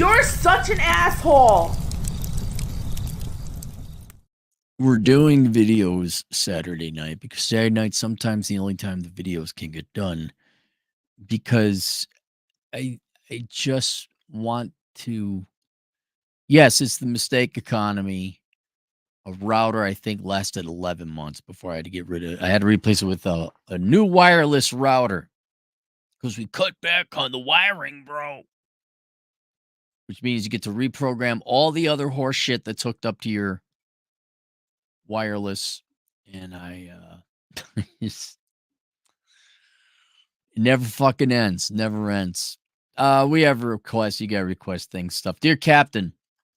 You're such an asshole. We're doing videos Saturday night because Saturday night sometimes the only time the videos can get done because I I just want to. Yes, it's the mistake economy. A router I think lasted 11 months before I had to get rid of. I had to replace it with a new wireless router because we cut back on the wiring, bro. Which means you get to reprogram all the other horse shit that's hooked up to your wireless, and it's, it never fucking ends. Never ends. We have requests. You got to request things, stuff. Dear Captain,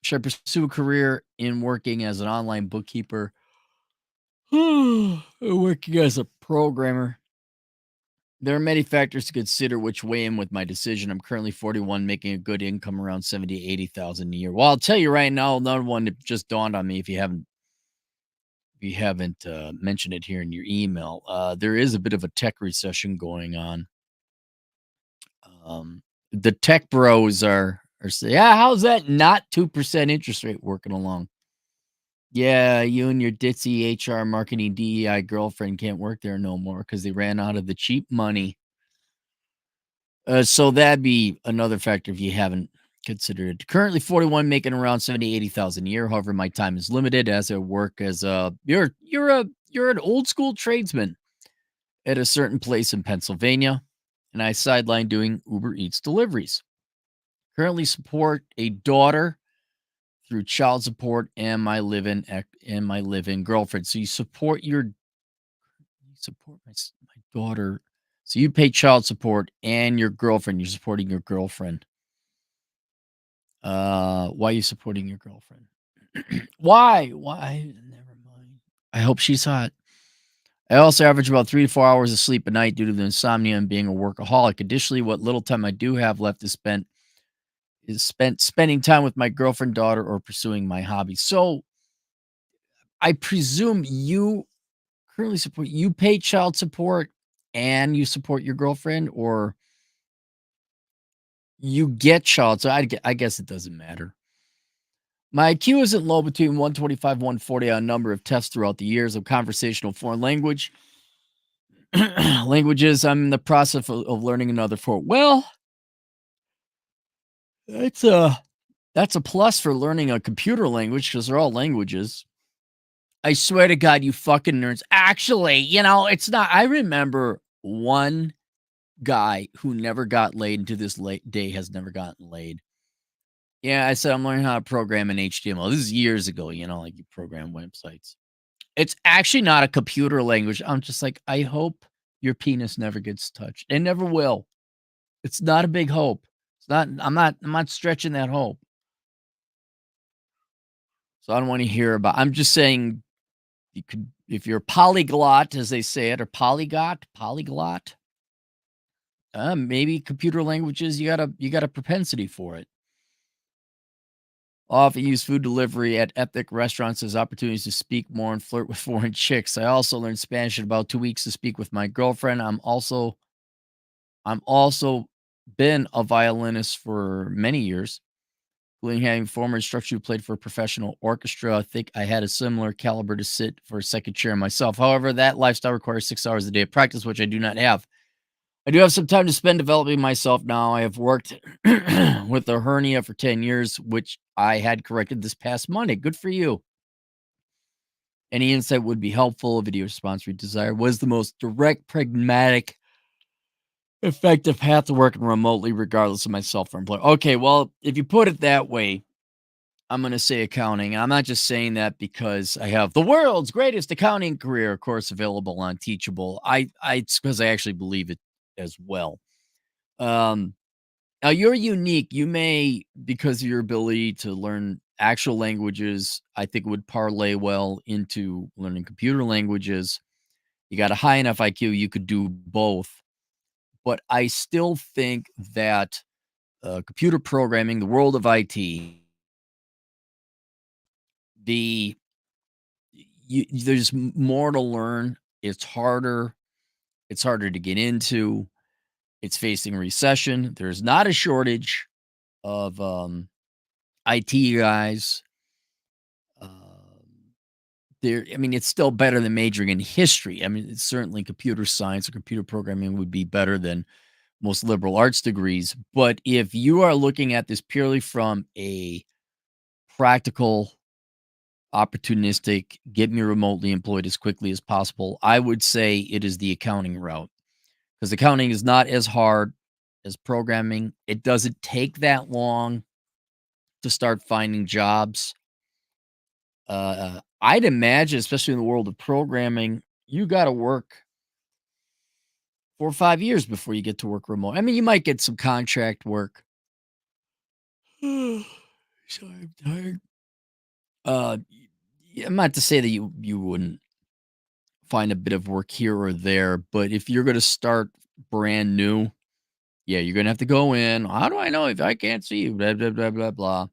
should I pursue a career in working as an online bookkeeper? Working as a programmer. There are many factors to consider which weigh in with my decision. I'm currently 41, making a good income around 70, 80,000 a year. Well, I'll tell you right now, another one that just dawned on me if you haven't mentioned it here in your email. There is a bit of a tech recession going on. The tech bros are saying, yeah, how's that not 2% interest rate working along? Yeah, you and your ditzy HR marketing DEI girlfriend can't work there no more because they ran out of the cheap money. So that'd be another factor if you haven't considered it. Currently 41, making around 70, 80,000 a year. However, my time is limited as I work as you're an old school tradesman at a certain place in Pennsylvania, and I sideline doing Uber Eats deliveries. Currently support a daughter through child support and my live-in girlfriend. So you support my daughter. So you pay child support and your girlfriend. You're supporting your girlfriend. Why are you supporting your girlfriend? Why? Why? Never mind. I hope she's hot. I also average about 3 to 4 hours of sleep a night due to the insomnia and being a workaholic. Additionally, what little time I do have left is spent spending time with my girlfriend, daughter, or pursuing my hobbies. So I presume you currently you pay child support and you support your girlfriend, or you get child. So I guess it doesn't matter. My IQ isn't low, between 125 and 140 on a number of tests throughout the years of conversational foreign languages. I'm in the process of learning another four. Well, that's a plus for learning a computer language because they're all languages. I swear to God, you fucking nerds. Actually, it's not. I remember one guy who never got laid, and to this late day has never gotten laid. Yeah, I said I'm learning how to program in HTML. This is years ago, like you program websites. It's actually not a computer language. I'm just like, I hope your penis never gets touched. It never will. It's not a big hope. It's not. I'm not stretching that hope. So I don't want to hear about. I'm just saying, you could, if you're polyglot, as they say it, or polyglot. Maybe computer languages. You got a propensity for it. Often use food delivery at ethnic restaurants as opportunities to speak more and flirt with foreign chicks. I also learned Spanish in about 2 weeks to speak with my girlfriend. I'm also been a violinist for many years, including having former instructor who played for a professional orchestra. I think I had a similar caliber to sit for a second chair myself. However, that lifestyle requires 6 hours a day of practice, which I do not have. I do have some time to spend developing myself now. I have worked with a hernia for 10 years, which I had corrected this past Monday. Good for you. Any insight would be helpful. A video response we desire was the most direct, pragmatic, effective path to working remotely, regardless of my self-employed. Okay, well, if you put it that way, I'm going to say accounting. I'm not just saying that because I have the world's greatest accounting career course available on Teachable. It's because I actually believe it as well. Now you're unique. You may, because of your ability to learn actual languages, I think would parlay well into learning computer languages. You got a high enough IQ, you could do both. But I still think that computer programming, the world of IT, the there's more to learn. It's harder. It's harder to get into. It's facing recession. There's not a shortage of IT guys. I mean, it's still better than majoring in history. I mean, it's certainly computer science or computer programming would be better than most liberal arts degrees. But if you are looking at this purely from a practical, opportunistic, get me remotely employed as quickly as possible, I would say it is the accounting route because accounting is not as hard as programming. It doesn't take that long to start finding jobs. I'd imagine, especially in the world of programming, you got to work 4 or 5 years before you get to work remote. I mean, you might get some contract work. Sorry, I'm tired. I'm not to say that you wouldn't find a bit of work here or there, but if you're going to start brand new, yeah, you're going to have to go in. How do I know if I can't see you? Blah blah blah blah blah.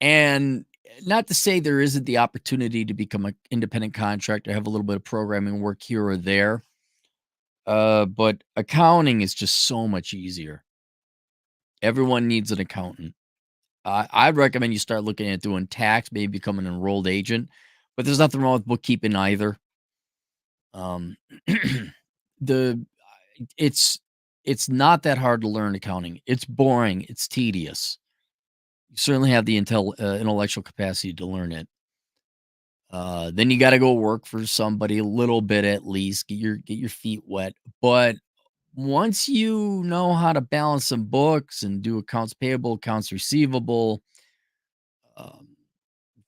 And not to say there isn't the opportunity to become an independent contractor, have a little bit of programming work here or there. But accounting is just so much easier. Everyone needs an accountant. I'd recommend you start looking at doing tax, maybe become an enrolled agent, but there's nothing wrong with bookkeeping either. Um, the it's it's not that hard to learn accounting. It's boring. It's tedious. You certainly have the intellectual capacity to learn it. Then you got to go work for somebody a little bit at least, get your feet wet. But once you know how to balance some books and do accounts payable, accounts receivable, um,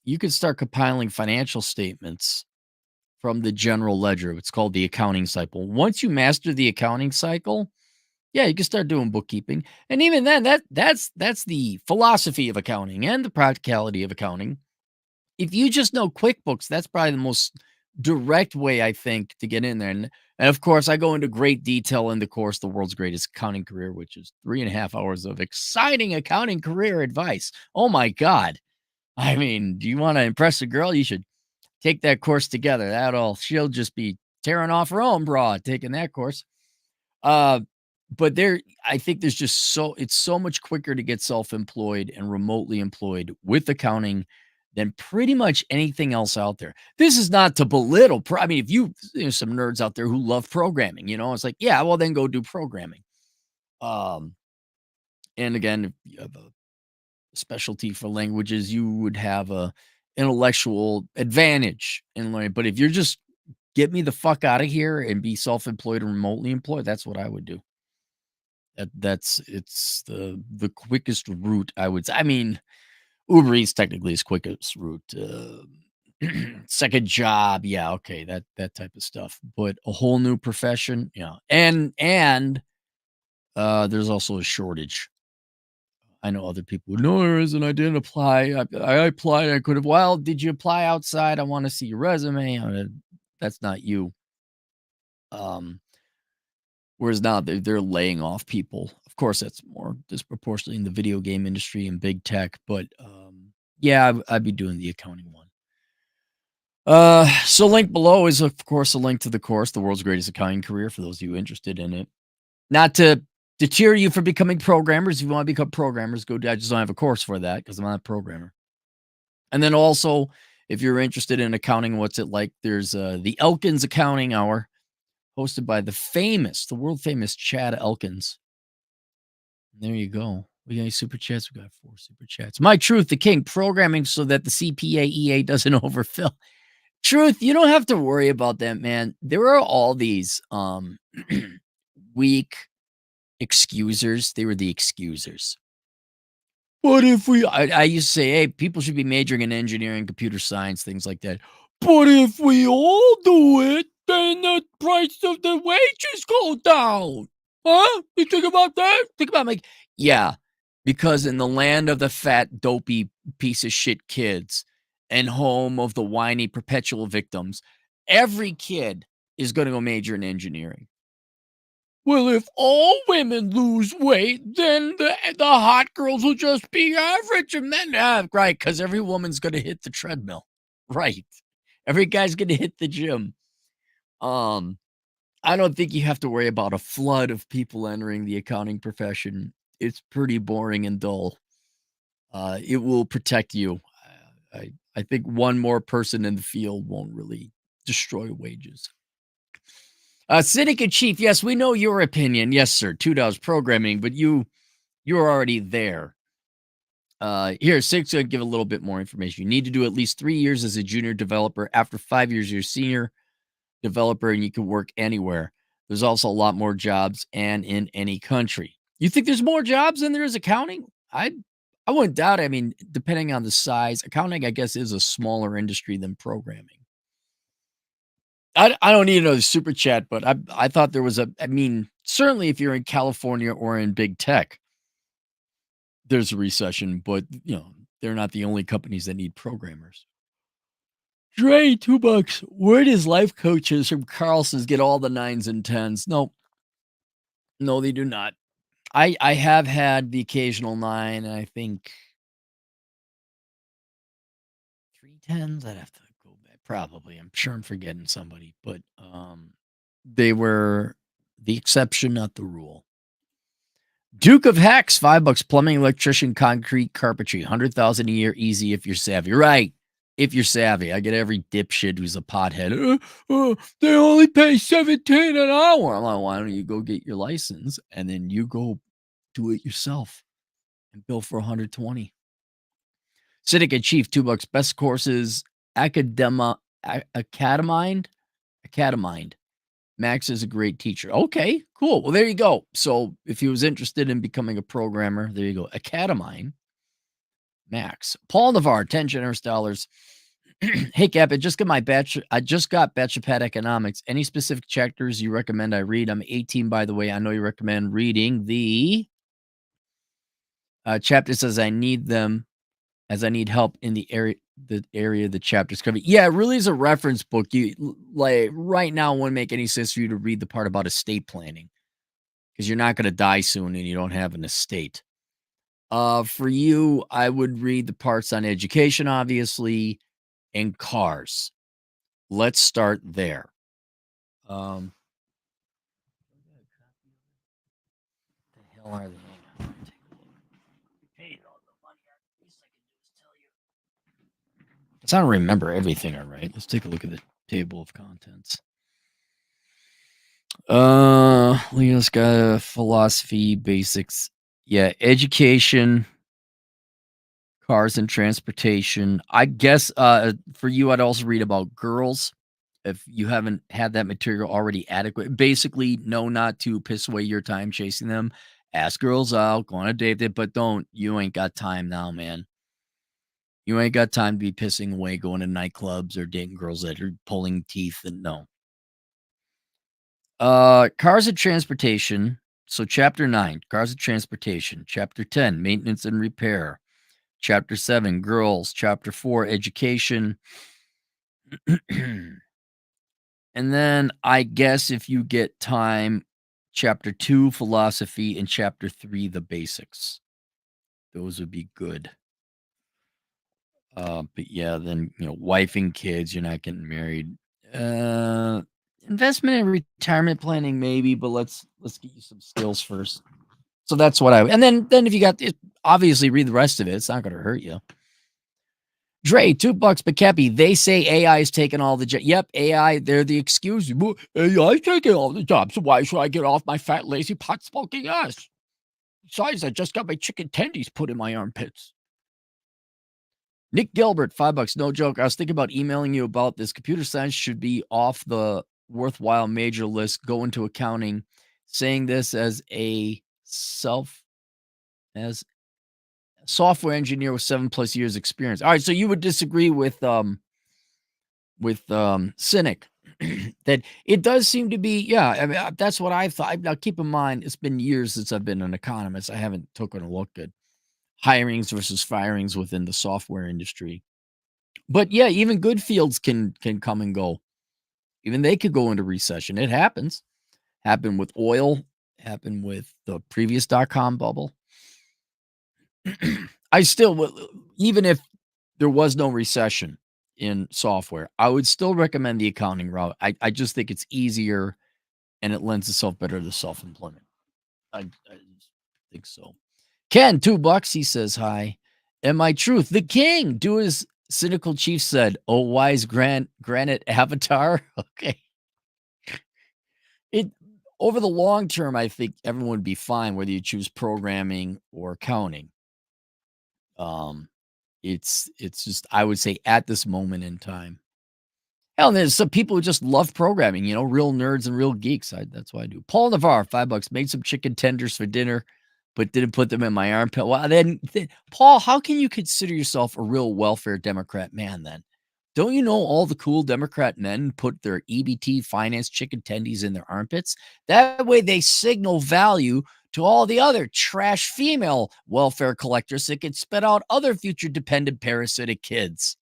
you can start compiling financial statements from the general ledger. It's called the accounting cycle. Once you master the accounting cycle, yeah, you can start doing bookkeeping. And even then, that's the philosophy of accounting and the practicality of accounting. If you just know QuickBooks, that's probably the most direct way I think to get in there. And of course, I go into great detail in the course, The World's Greatest Accounting Career, which is 3.5 hours of exciting accounting career advice. Oh my God. I mean, do you want to impress a girl? You should take that course together. She'll just be tearing off her own bra taking that course. Uh, but I think it's so much quicker to get self-employed and remotely employed with accounting than pretty much anything else out there. This is not to belittle. I mean, if there's some nerds out there who love programming, it's like, yeah, well, then go do programming. Um, and again, if you have a specialty for languages, you would have a intellectual advantage in learning. But if you're just get me the fuck out of here and be self-employed and remotely employed, that's what I would do. It's the quickest route, I would say. I mean, Uber Eats technically is quickest route. Second job, yeah, okay, that type of stuff. But a whole new profession, yeah. And there's also a shortage. I know other people. No, there isn't. I didn't apply. I applied. I could have. Well, did you apply outside? I want to see your resume. That's not you. Um, Whereas now they're laying off people. Of course, that's more disproportionately in the video game industry and big tech. But yeah, I'd be doing the accounting one. So link below is of course a link to the course, The World's Greatest Accounting Career, for those of you interested in it. Not to deter you from becoming programmers. If you want to become programmers, go. I just don't have a course for that because I'm not a programmer. And then also, if you're interested in accounting, what's it like? There's the Elkins Accounting Hour, hosted by the world famous Chad Elkins. There you go. We got any super chats? We got 4 super chats. My Truth, the King, programming so that the CPA EA doesn't overfill. Truth, you don't have to worry about that, man. There are all these weak excusers. They were the excusers. But if I used to say, hey, people should be majoring in engineering, computer science, things like that. But if we all do it, then the price of the wages go down. Huh? You think about that? Think about like, yeah, because in the land of the fat, dopey piece of shit kids and home of the whiny perpetual victims, every kid is going to go major in engineering. Well, if all women lose weight, then the hot girls will just be average. And then, right, because every woman's going to hit the treadmill. Right. Every guy's going to hit the gym. I don't think you have to worry about a flood of people entering the accounting profession. It's pretty boring and dull. It will protect you. I think one more person in the field won't really destroy wages. Cynic and Chief, yes, we know your opinion. Yes, sir. $2 programming, but you're already there. Here, Cynic's gonna give a little bit more information. You need to do at least 3 years as a junior developer. After 5 years, you're a senior developer and you can work anywhere. There's also a lot more jobs and in any country. You think there's more jobs than there is accounting? I wouldn't doubt it. I mean, depending on the size, accounting, I guess, is a smaller industry than programming. I don't need another super chat, but I thought there was I mean, certainly if you're in California or in big tech, there's a recession, but they're not the only companies that need programmers. Dre, $2. Where does life coaches from Carlson's get all the 9s and 10s? No, they do not. I have had the occasional 9, and I think 3 10s. I'd have to go back. Probably. I'm sure I'm forgetting somebody, but they were the exception, not the rule. Duke of Hex, $5. Plumbing, electrician, concrete, carpentry, 100,000 a year, easy if you're savvy. Right. If you're savvy. I get every dipshit who's a pothead. They only pay $17 an hour. I'm like, why don't you go get your license and then you go do it yourself and bill for 120. Cynic and Chief, $2. Best courses, Academind. Max is a great teacher. Okay, cool. Well, there you go. So if he was interested in becoming a programmer, there you go. Academind. Max. Paul Navarre, 10 generous dollars. Hey, Cap, I just got Bachelor Economics. Any specific chapters you recommend I read? I'm 18, by the way. I know you recommend reading the chapter says I need them as I need help in the area the chapter's cover. Yeah, it really is a reference book. You like right now, it wouldn't make any sense for you to read the part about estate planning because you're not going to die soon and you don't have an estate. For you, I would read the parts on education, obviously, and cars. Let's start there. The hell are they? Hang on, take a look. Paid all the money. Least I can do is tell you. It's not remember everything, all right. Let's take a look at the table of contents. Leo's got philosophy, basics. Yeah, education, cars and transportation. I guess for you, I'd also read about girls if you haven't had that material already adequate. Basically, know not to piss away your time chasing them. Ask girls out, go on a date, but don't. You ain't got time now, man. You ain't got time to be pissing away, going to nightclubs or dating girls that are pulling teeth and no. Cars and transportation. So chapter 9, cars and transportation. Chapter 10, maintenance and repair. Chapter 7, girls. Chapter 4, education. And then I guess if you get time, chapter 2, philosophy, and chapter 3, the basics. Those would be good. But yeah, then wife and kids, you're not getting married. Investment and retirement planning, maybe, but let's get you some skills first. So that's what and then if you got it, obviously read the rest of it. It's not going to hurt you. Dre, $2, but Cappy, they say AI is taking all the jobs. Yep, AI, they're the excuse. AI is taking all the jobs. So why should I get off my fat, lazy, pot-smoking ass? Besides, I just got my chicken tendies put in my armpits. Nick Gilbert, $5. No joke. I was thinking about emailing you about this. Computer science should be off the worthwhile major list. Go into accounting. Saying this as a software engineer with 7+ years experience. All right, so you would disagree with Cynic that it does seem to be. Yeah, I mean, that's what I thought. Now, keep in mind, it's been years since I've been an economist. I haven't taken a look at hirings versus firings within the software industry. But yeah, even good fields can come and go. Even they could go into recession. It happens. Happened with oil. Happened with the previous .com bubble. I still, even if there was no recession in software, I would still recommend the accounting route. I just think it's easier and it lends itself better to self-employment. I just think so. Ken, $2. He says hi. And my truth, the king, do as cynical chief said, oh, wise granite avatar. Okay. It over the long term, I think everyone would be fine whether you choose programming or accounting. Um, it's just I would say at this moment in time. Hell, and there's some people who just love programming, real nerds and real geeks. That's why I do. Paul Navarre, $5, made some chicken tenders for dinner, but didn't put them in my armpit. Well, then, Paul, how can you consider yourself a real welfare Democrat man then? Don't you know all the cool Democrat men put their EBT finance chicken tendies in their armpits? That way they signal value to all the other trash female welfare collectors that can spit out other future dependent parasitic kids.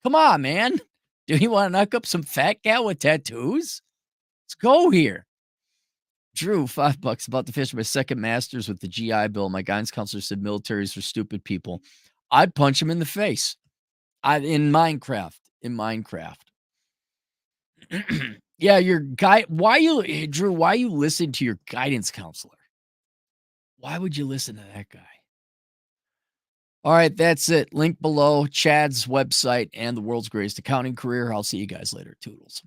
Come on, man. Do you want to knock up some fat gal with tattoos? Let's go here. Drew, $5 about to finish my second master's with the GI Bill. My guidance counselor said militaries are stupid people. I'd punch him in the face. In Minecraft. Yeah, your guy. Drew, why you listen to your guidance counselor? Why would you listen to that guy? All right, that's it. Link below, Chad's website and the world's greatest accounting career. I'll see you guys later. Toodles.